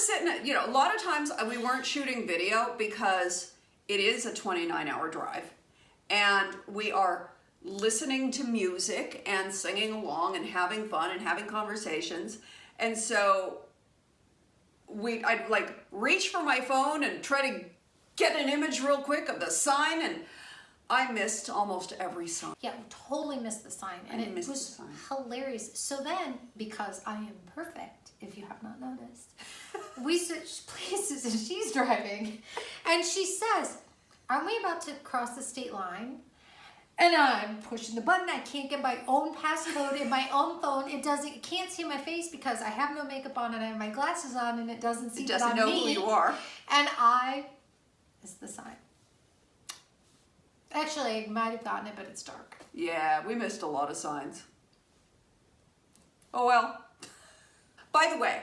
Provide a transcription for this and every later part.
sitting at, you know, a lot of times we weren't shooting video because it is a 29-hour drive, and we are listening to music and singing along and having fun and having conversations. And so I'd like reach for my phone and try to get an image real quick of the sign, and I missed almost every sign. Yeah, totally missed the sign, and it was hilarious. So then, because I am perfect, if you have not noticed, we switched places and she's driving, and she says, aren't we about to cross the state line? And I'm pushing the button. I can't get my own passcode in my own phone. It can't see my face because I have no makeup on and I have my glasses on, and it doesn't see it on me. It doesn't know who you are. And I missed the sign. Actually, I might have gotten it, but it's dark. Yeah, we missed a lot of signs. Oh well. By the way,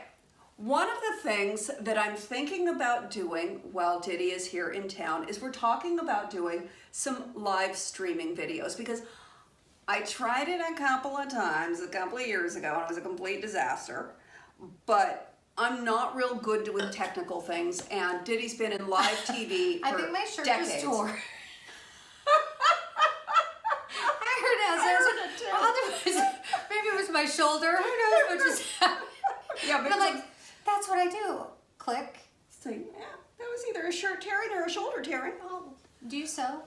one of the things that I'm thinking about doing while Diddy is here in town is we're talking about doing some live streaming videos, because I tried it a couple of times a couple of years ago and it was a complete disaster, but I'm not real good doing technical things, and Diddy's been in live TV for I think my shirt decades. was tore. I heard it. Otherwise, maybe it was my shoulder. Who knows what just happened? Yeah, but I'm like, that's what I do. Click. So, yeah, that was either a shirt tearing or a shoulder tearing. Oh, do you sew?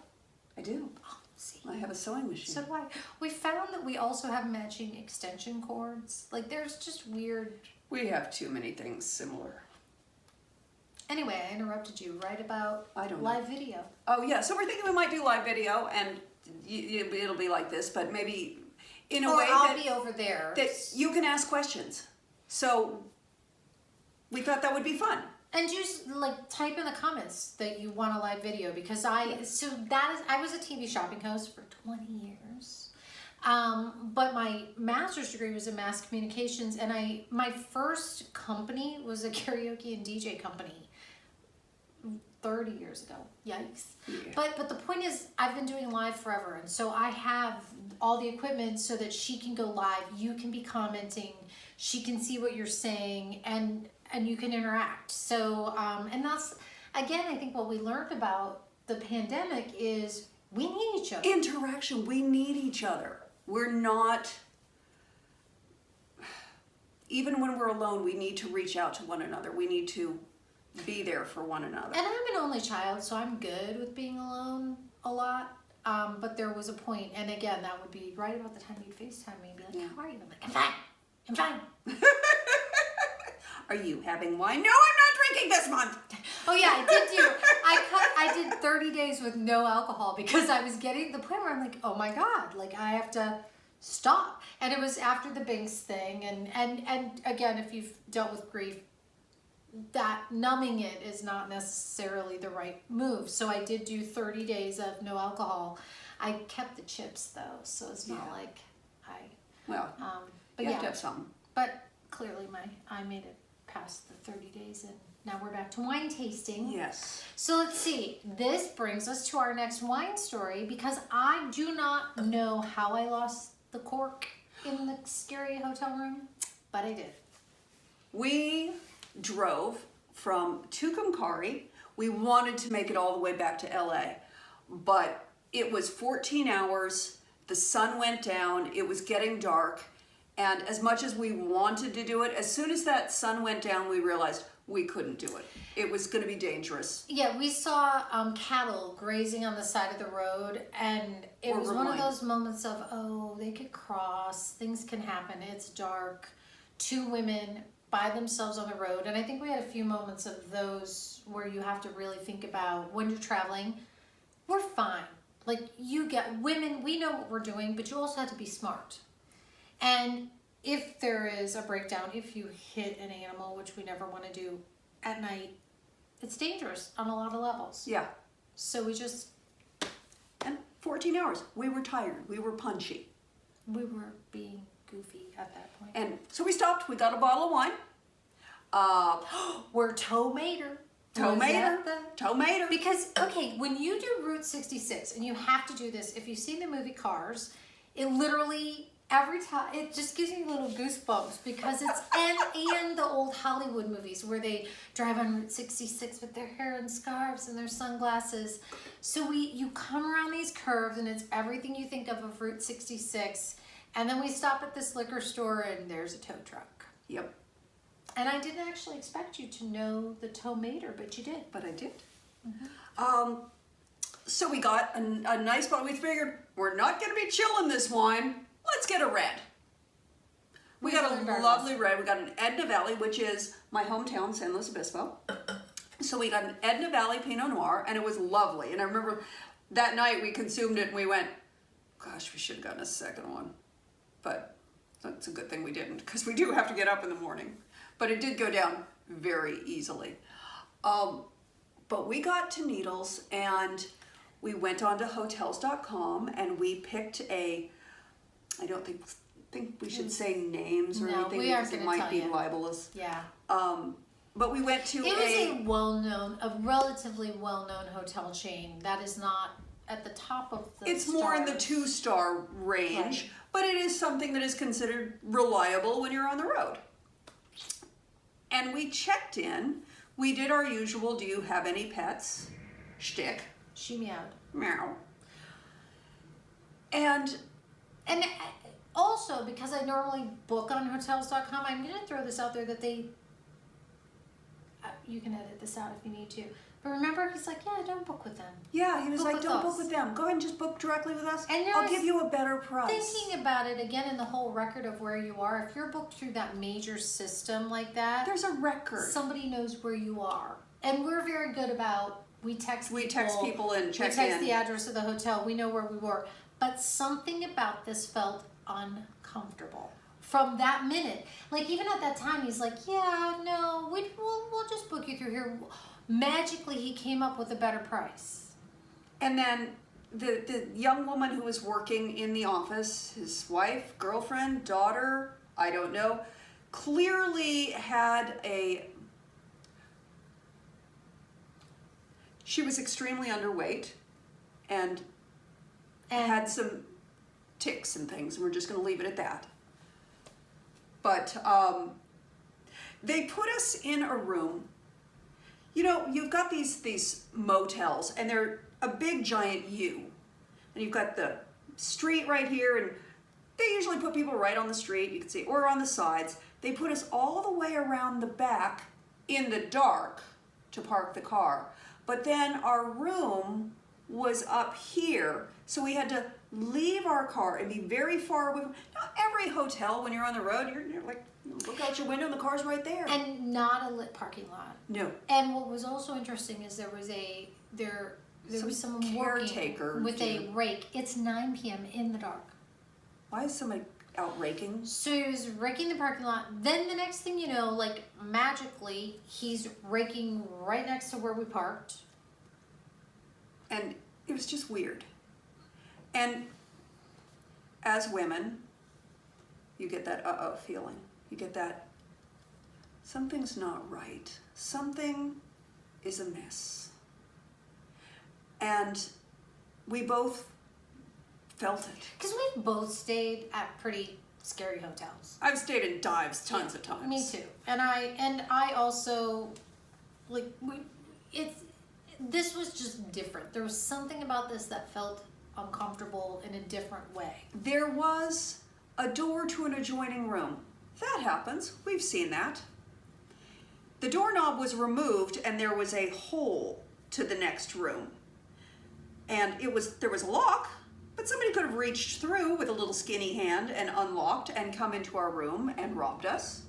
I do. Oh, see. I have a sewing machine. So do I. We found that we also have matching extension cords. Like, there's just weird. We have too many things similar. Anyway, I interrupted you right about live video. Oh yeah, so we're thinking we might do live video, and it'll be like this, but maybe in a way I'll be over there. that you can ask questions. So we thought that would be fun. And just like type in the comments that you want a live video, because I was a TV shopping host for 20 years. But my master's degree was in mass communications, and my first company was a karaoke and DJ company 30 years ago. Yikes. Yeah. But the point is, I've been doing live forever, and so I have all the equipment so that she can go live. You can be commenting, she can see what you're saying, and you can interact. So, and that's, again, I think what we learned about the pandemic is we need each other. Interaction, we need each other. We're not, even when we're alone, we need to reach out to one another. We need to be there for one another. And I'm an only child, so I'm good with being alone a lot. But there was a point, and again, that would be right about the time you'd FaceTime me and be like, how are you? I'm like, I'm fine. I'm fine. Are you having wine? No, I'm not drinking this month. Oh yeah, I did 30 days with no alcohol because I was getting to the point where I'm like, oh my God, like I have to stop. And it was after the Binks thing, and again, if you've dealt with grief, that numbing it is not necessarily the right move. So I did do 30 days of no alcohol. I kept the chips though, so it's not like well, but you have to have something. But clearly I made it past the 30 days, and now we're back to wine tasting. Yes. So let's see. This brings us to our next wine story, because I do not know how I lost the cork in the scary hotel room, but I did. We drove from Tucumcari. We wanted to make it all the way back to LA, but it was 14 hours. The sun went down. It was getting dark. And as much as we wanted to do it, as soon as that sun went down, we realized we couldn't do it. It was going to be dangerous. Yeah, we saw cattle grazing on the side of the road, and it was one of those moments of, oh, they could cross, things can happen, it's dark. Two women by themselves on the road, and I think we had a few moments of those where you have to really think about when you're traveling. We're fine. Like, you get women, we know what we're doing, but you also have to be smart. And if there is a breakdown, if you hit an animal, which we never want to do at night, it's dangerous on a lot of levels. Yeah. So we just... And 14 hours. We were tired. We were punchy. We were being goofy at that point. And so we stopped. We got a bottle of wine. We're Tomater. Tomater. Because, okay, when you do Route 66, and you have to do this, if you've seen the movie Cars, it literally every time it just gives me little goosebumps because it's and the old Hollywood movies where they drive on Route 66 with their hair and scarves and their sunglasses. So you come around these curves and it's everything you think of Route 66, and then we stop at this liquor store and there's a tow truck. Yep. And I didn't actually expect you to know the tow mater, but you did. But I did. Mm-hmm. So we got a nice bottle. We figured we're not going to be chilling this wine. Let's get a red. We got a lovely red. We got an Edna Valley, which is my hometown, San Luis Obispo. So we got an Edna Valley Pinot Noir, and it was lovely. And I remember that night we consumed it, and we went, gosh, we should have gotten a second one. But that's a good thing we didn't, because we do have to get up in the morning. But it did go down very easily. But we got to Needles, and we went on to hotels.com, and we picked I don't think we should say names or anything because it might be libelous. Yeah. But we went to It was a relatively well-known hotel chain that is not at the top of the It's more in the 2-star range, right. But it is something that is considered reliable when you're on the road. And we checked in. We did our usual, do you have any pets? Shtick. She meowed. Meow. And also, because I normally book on hotels.com, I'm going to throw this out there that you can edit this out if you need to. But remember, he's like, yeah, don't book with them. Yeah, he was like, don't book us. with them. Go ahead and just book directly with us. And I'll give you a better price. Thinking about it again in the whole record of where you are, if you're booked through that major system like that, there's a record. Somebody knows where you are. And we're very good about, we text people and check in. We text the address of the hotel. We know where we were. But something about this felt uncomfortable from that minute. Like even at that time, he's like, yeah, no, we'll just book you through here. Magically, he came up with a better price. And then the young woman who was working in the office, his wife, girlfriend, daughter, I don't know, clearly had she was extremely underweight and had some tics and things, and we're just going to leave it at that. But they put us in a room. You know, you've got these motels, and they're a big giant U. And you've got the street right here, and they usually put people right on the street, you can see, or on the sides. They put us all the way around the back in the dark to park the car. But then our room was up here, so we had to leave our car and be very far away from. Not every hotel, when you're on the road, you're like, look out your window and the car's right there. And not a lit parking lot. No. And what was also interesting is there was someone working with a rake. It's 9 p.m. in the dark. Why is somebody out raking? So he was raking the parking lot. Then the next thing you know, like magically, he's raking right next to where we parked. And it was just weird. And as women, you get that uh-oh feeling. You get that something's not right. Something is amiss. And we both felt it. Because we've both stayed at pretty scary hotels. I've stayed in dives tons of times. Me too. And I also, like, this was just different. There was something about this that felt uncomfortable in a different way. There was a door to an adjoining room. That happens. We've seen that. The doorknob was removed and there was a hole to the next room. And there was a lock, but somebody could have reached through with a little skinny hand and unlocked and come into our room and robbed us.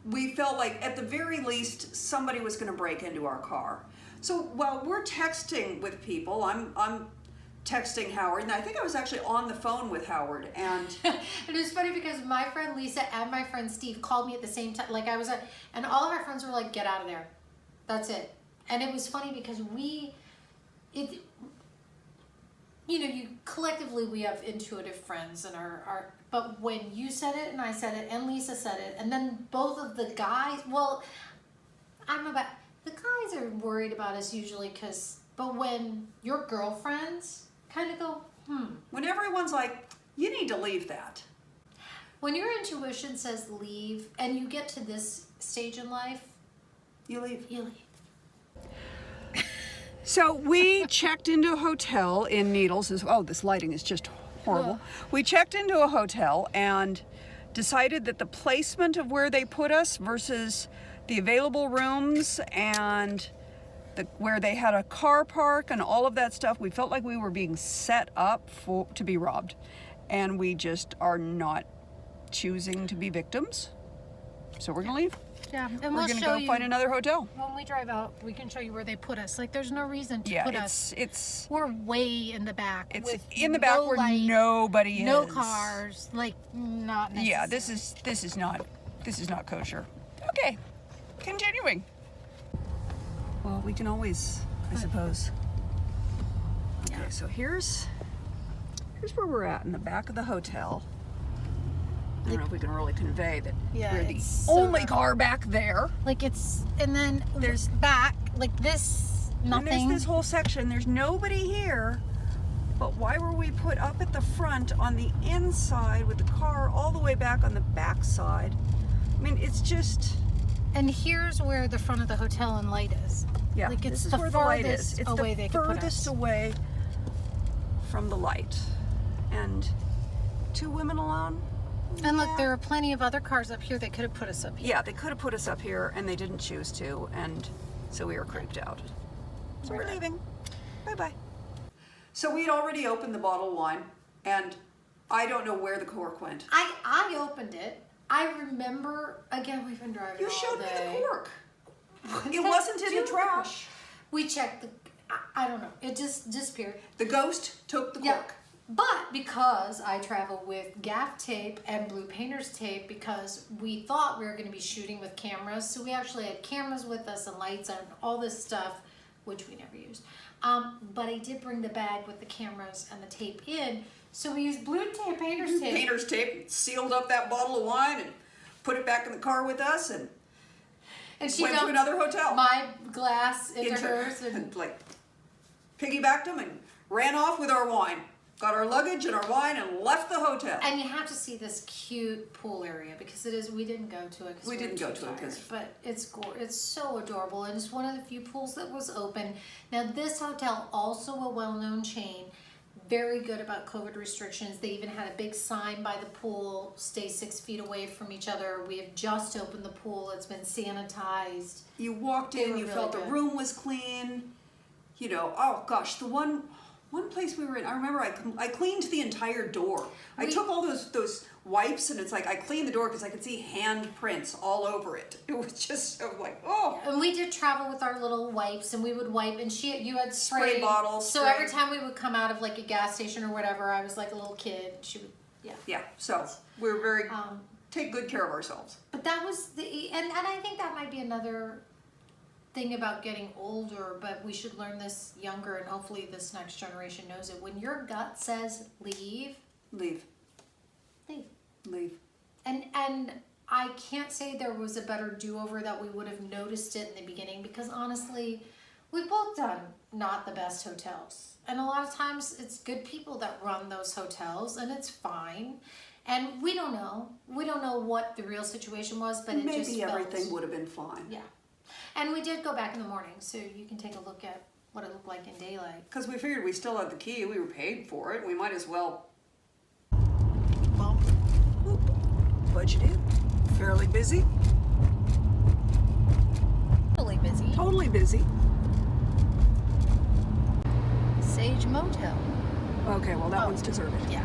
We felt like at the very least somebody was going to break into our car. So while we're texting with people, I'm texting Howard, and I think I was actually on the phone with Howard, and it was funny because my friend Lisa and my friend Steve called me at the same time. Like and all of our friends were like, "Get out of there, that's it." And it was funny because you collectively we have intuitive friends and our. But when you said it and I said it and Lisa said it, and then both of the guys, well, the guys are worried about us usually but when your girlfriends kind of go, when everyone's like, you need to leave that. When your intuition says leave and you get to this stage in life, You leave. you leave. So we checked into a hotel in Needles. Oh, this lighting is just horrible. We checked into a hotel and decided that the placement of where they put us versus the available rooms and where they had a car park and all of that stuff, we felt like we were being set up to be robbed. And we just are not choosing to be victims. So we're gonna leave. Yeah, and We're we'll gonna show go you find another hotel. when we drive out. We can show you where they put us. Like, there's no reason to Yeah, put us. it's We're way in the back. It's with in the back no where light, nobody no is. cars. Like, not necessary. Yeah, this is not kosher. Okay, continuing. Well, we can always, I suppose. Okay, so here's where we're at in the back of the hotel. I don't know if we can really convey that Yeah, we're the it's so only rough. car back there. Like, it's, and then There's- back, like this, And nothing. there's this whole section. There's nobody here. But why were we put up at the front on the inside with the car all the way back on the back side? I mean, it's just... And here's where the front of the hotel and light is. Yeah, Like, it's this is the where the light farthest is. It's away the they could put furthest us. away from the light. And 2 women alone? And look, Yeah. there are plenty of other cars up here that could have put us up here. Yeah, they could have put us up here and they didn't choose to, and so we were creeped out. So we're leaving. Bye-bye. So we'd already opened the bottle of wine, and I don't know where the cork went. I opened it. I remember, again, we've been driving You all showed me day. the cork. What It did wasn't I in the do? trash. We checked the, I don't know, it just disappeared. The ghost took the Yeah. cork. But because I travel with gaff tape and blue painter's tape, because we thought we were going to be shooting with cameras, so we actually had cameras with us and lights and all this stuff, which we never used. But I did bring the bag with the cameras and the tape in, so we used blue tape, painter's tape. Painter's tape, sealed up that bottle of wine and put it back in the car with us and And she went to dumped another hotel. my glass into hers, and and like piggybacked them and ran off with our wine. Got our luggage and our wine and left the hotel. And you have to see this cute pool area, because it is. We didn't go to it because We were didn't go too to it tired, 'cause- but it's so adorable, and it's one of the few pools that was open. Now this hotel, also a well-known chain, very good about COVID restrictions. They even had a big sign by the pool: stay 6 feet away from each other. We have just opened the pool; it's been sanitized. You walked They in, were you really felt the good. room was clean. You know, oh gosh, the one place we were in, I remember I cleaned the entire door. I We- took all those wipes and it's like I cleaned the door because I could see handprints all over it. It was just so like, oh. And we did travel with our little wipes, and we would wipe, and you had Spray bottles, So spray. every time we would come out of like a gas station or whatever, I was like a little kid. She would, yeah. Yeah, so we're very, Um, take good care of ourselves. But that was and I think that might be another thing about getting older, but we should learn this younger, and hopefully this next generation knows it. When your gut says leave, Leave, leave. leave. And I can't say there was a better do-over that we would have noticed it in the beginning, because honestly, we've both done not the best hotels. And a lot of times it's good people that run those hotels, and it's fine. And we don't know. We don't know what the real situation was, but it just Maybe felt... everything would have been fine. Yeah. And we did go back in the morning, so you can take a look at what it looked like in daylight. Because we figured we still had the key, we were paid for it, we might as well Bump. budget in. Fairly busy, Totally busy. totally busy. Sage Motel. Okay, well that Oh. one's deserted. Yeah.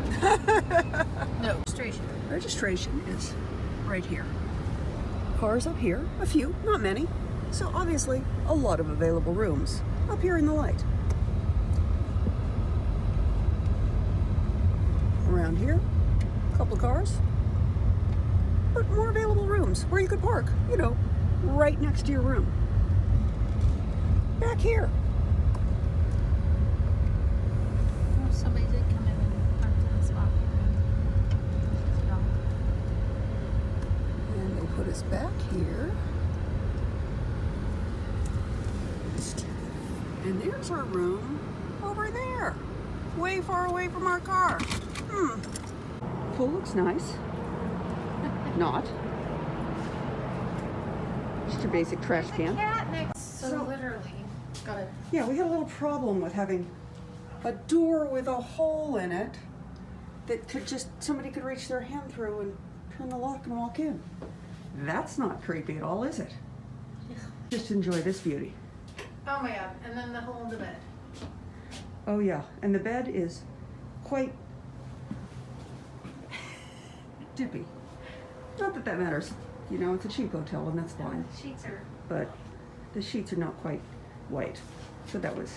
No, registration. Registration is right here. Cars up here, a few, not many. So obviously, a lot of available rooms up here in the light. Around here, a couple of cars, but more available rooms where you could park, you know, right next to your room. Back here. Oh, somebody did come in and parked in the spot. And they put us back here. And there's our room over there, way far away from our car. Pool looks nice. not. Just your basic trash can. Cat next. So literally, got it. Yeah, we had a little problem with having a door with a hole in it that somebody could reach their hand through and turn the lock and walk in. That's not creepy at all, is it? Just enjoy this beauty. Oh my god, and then the hole in the bed. Oh yeah, and the bed is quite dippy. Not that that matters. You know, it's a cheap hotel and that's fine. The sheets are... But the sheets are not quite white. So that was,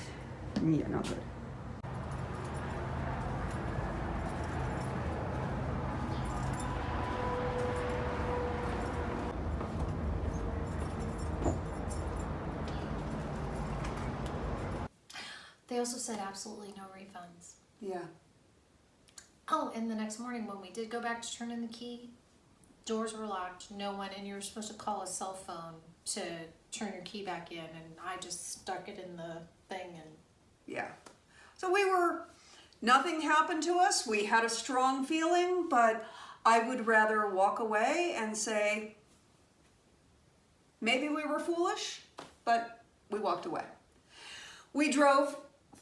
yeah, not good. They also said absolutely no refunds. Yeah. Oh, and the next morning when we did go back to turn in the key, doors were locked, no one, and you were supposed to call a cell phone to turn your key back in, and I just stuck it in the thing and... Yeah. So nothing happened to us. We had a strong feeling, but I would rather walk away and say, maybe we were foolish, but we walked away. We drove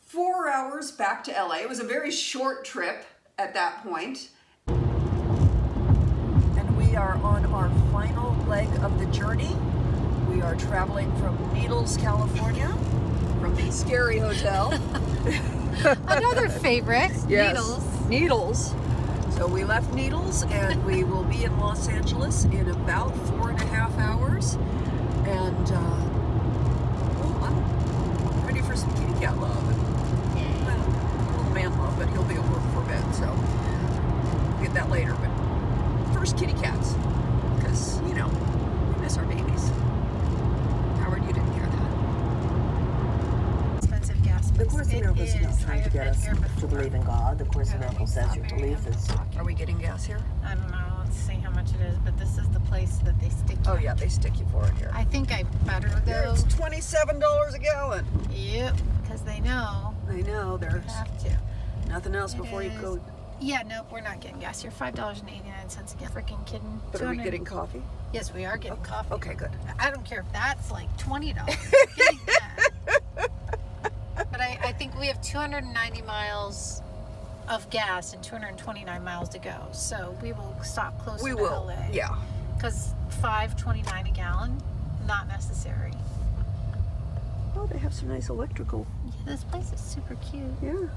4 hours back to LA. It was a very short trip at that point. And we are on our final leg of the journey. We are traveling from Needles, California, from the scary hotel. Another favorite, Yes, Needles. Needles. So we left Needles and we will be in Los Angeles in about 4.5 hours. And well, I'm ready for some kitty cat love. Well, a little man love, but he'll be at work for a bit, so we'll get that later. But first, kitty cats, because, you know, we miss our babies. Howard, you didn't hear that. Expensive gas. The Course in Miracles is not trying to get us to before. believe in God. The Course in Miracles says your belief is... Are we getting gas here? I don't know. Let's see how much it is, but this is the place that they stick you. Oh yeah, they stick you for it here. I think I better go. It's $27 a gallon. Yep, because they know I know, you there's have to. nothing else before you It go. is- Yeah, no, we're not getting gas here. $5.89 again. Freaking kidding. But are we 200 getting coffee? Yes, we are getting coffee. Okay, good. I don't care if that's like $20. Getting that. But I think we have 290 miles of gas and 229 miles to go. So we will stop closer We to will. LA. Yeah. Because $5.29 a gallon, not necessary. Oh, they have some nice electrical. Yeah, this place is super cute. Yeah.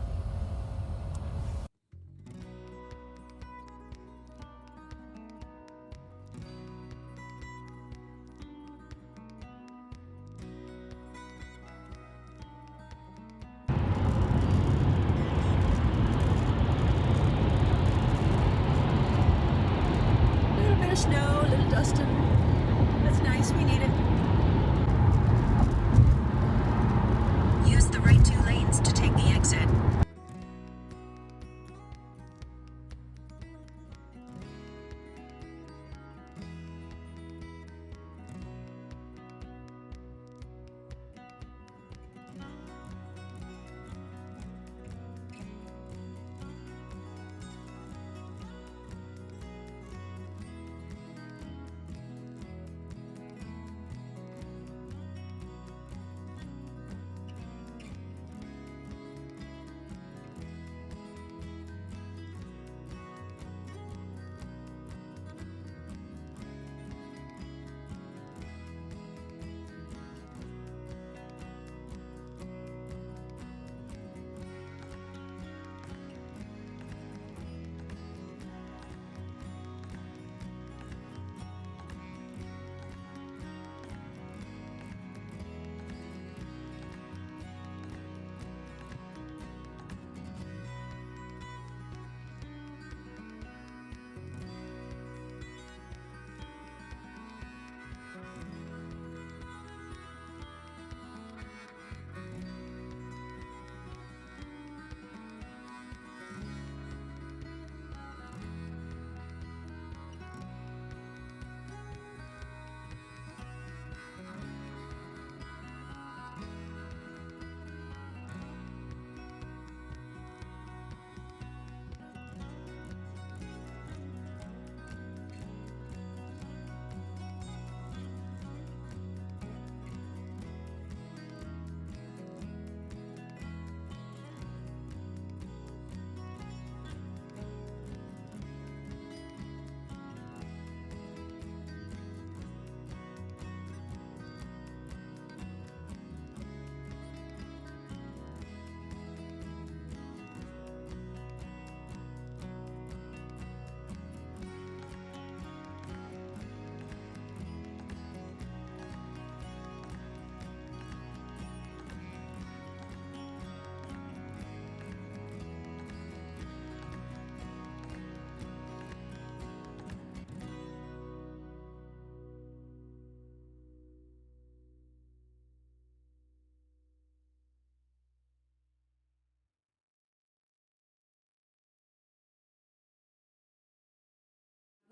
A little bit of snow, a little dusting. That's nice. We need it. Use the right 2 lanes to take the exit.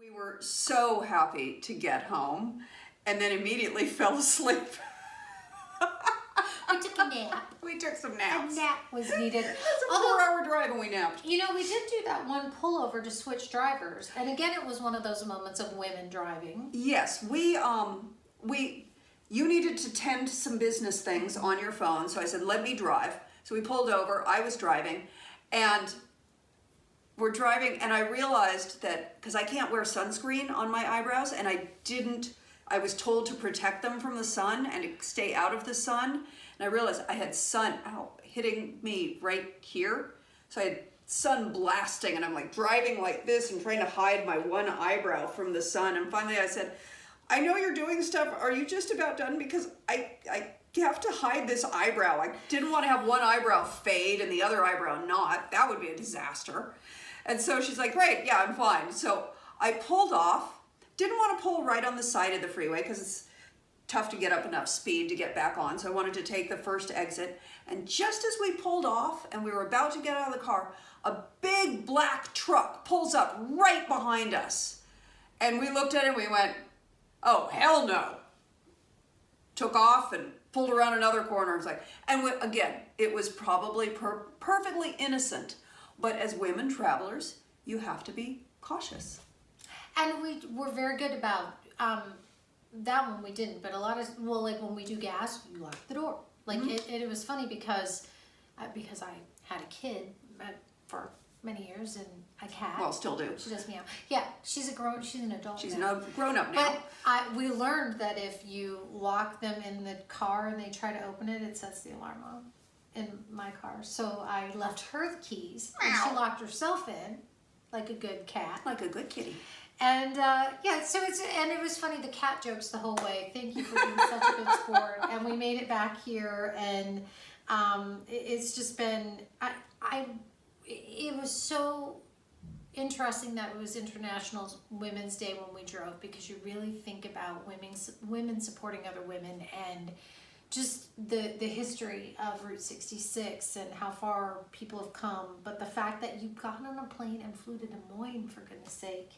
We were so happy to get home and then immediately fell asleep. We took a nap. We took some A naps. nap was needed. It's a Although, 4-hour drive and we napped. you know, we did do that one pullover to switch drivers. And again, it was one of those moments of women driving. Yes, you needed to tend to some business things on your phone, so I said, let me drive. So we pulled over, I was driving, and we're driving, and I realized that, because I can't wear sunscreen on my eyebrows, and I was told to protect them from the sun and to stay out of the sun, and I realized I had sun hitting me right here, so I had sun blasting, and I'm like driving like this and trying to hide my one eyebrow from the sun, and finally I said, I know you're doing stuff, are you just about done? Because I have to hide this eyebrow. I didn't want to have one eyebrow fade and the other eyebrow not. That would be a disaster. And so she's like, great, yeah, I'm fine. So I pulled off. Didn't want to pull right on the side of the freeway because it's tough to get up enough speed to get back on. So I wanted to take the first exit. And just as we pulled off and we were about to get out of the car, a big black truck pulls up right behind us. And we looked at it and we went, oh, hell no. Took off and pulled around another corner. It's like, and again, it was probably perfectly innocent. But as women travelers, you have to be cautious. And we were very good about that one. We didn't, but a lot of like when we do gas, you lock the door. Like it was funny because I had a kid for many years and a cat. Well, still do. She does meow. Yeah, she's an adult. She's now. grown up now. But we learned that if you lock them in the car and they try to open it, it sets the alarm off in my car. So I left her the keys and she locked herself in like a good cat. Like a good kitty. And so it was funny, the cat jokes the whole way. Thank you for being such a good sport. And we made it back here, and it's just been it was so interesting that it was International Women's Day when we drove, because you really think about women supporting other women and just the history of Route 66 and how far people have come. But the fact that you got on a plane and flew to Des Moines, for goodness sake.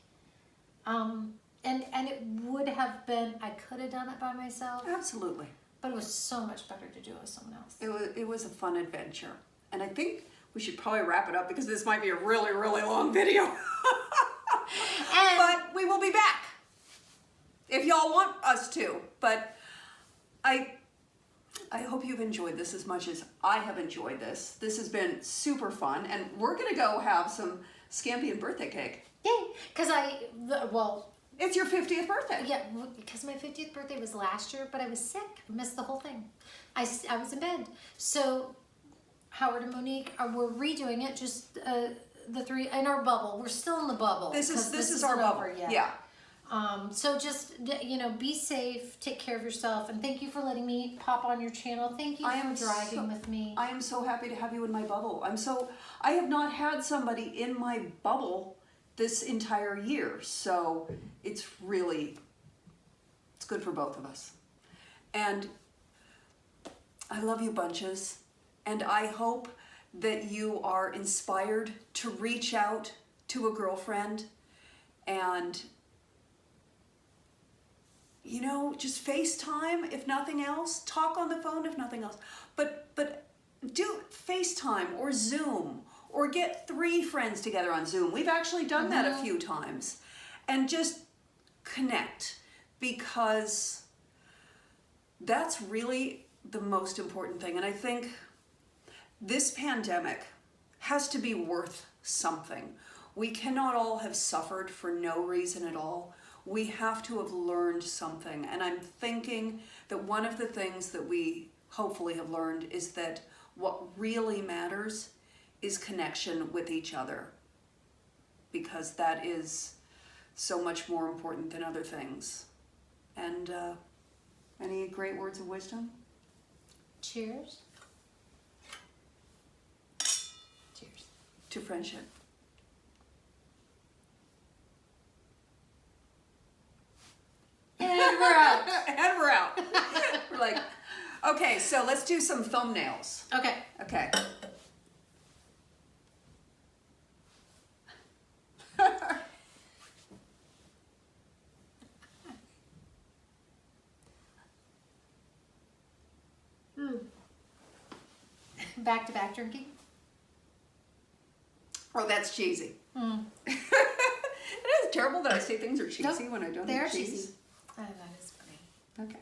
And it would have been, I could have done it by myself. Absolutely. But it was so much better to do it with someone else. It was a fun adventure. And I think we should probably wrap it up because this might be a really, really long video. But we will be back if y'all want us to. But I hope you've enjoyed this as much as I have enjoyed this. This has been super fun. And we're going to go have some scampi and birthday cake. Yay! Because it's your 50th birthday. Yeah, because my 50th birthday was last year, but I was sick. I missed the whole thing. I was in bed. So Howard and Monique we're redoing it, just the three in our bubble. We're still in the bubble. This is our bubble. Yet. Yeah. So just, be safe, take care of yourself, and thank you for letting me pop on your channel. Thank you for driving with me. I am so happy to have you in my bubble. I have not had somebody in my bubble this entire year, so it's good for both of us. And I love you bunches, and I hope that you are inspired to reach out to a girlfriend and just FaceTime if nothing else, talk on the phone if nothing else, but do FaceTime or Zoom, or get 3 friends together on Zoom. We've actually done that a few times. And just connect, because that's really the most important thing. And I think this pandemic has to be worth something. We cannot all have suffered for no reason at all. We have to have learned something. And I'm thinking that one of the things that we hopefully have learned is that what really matters is connection with each other, because that is so much more important than other things. And any great words of wisdom? Cheers. Cheers. To friendship. And we're out. And we're out. We're like, okay, so let's do some thumbnails. Okay. Okay. back-to-back drinking? Oh, that's cheesy. Mm. It is terrible that I say things are cheesy when I don't They're eat cheese. cheesy. Oh, that is funny. Okay.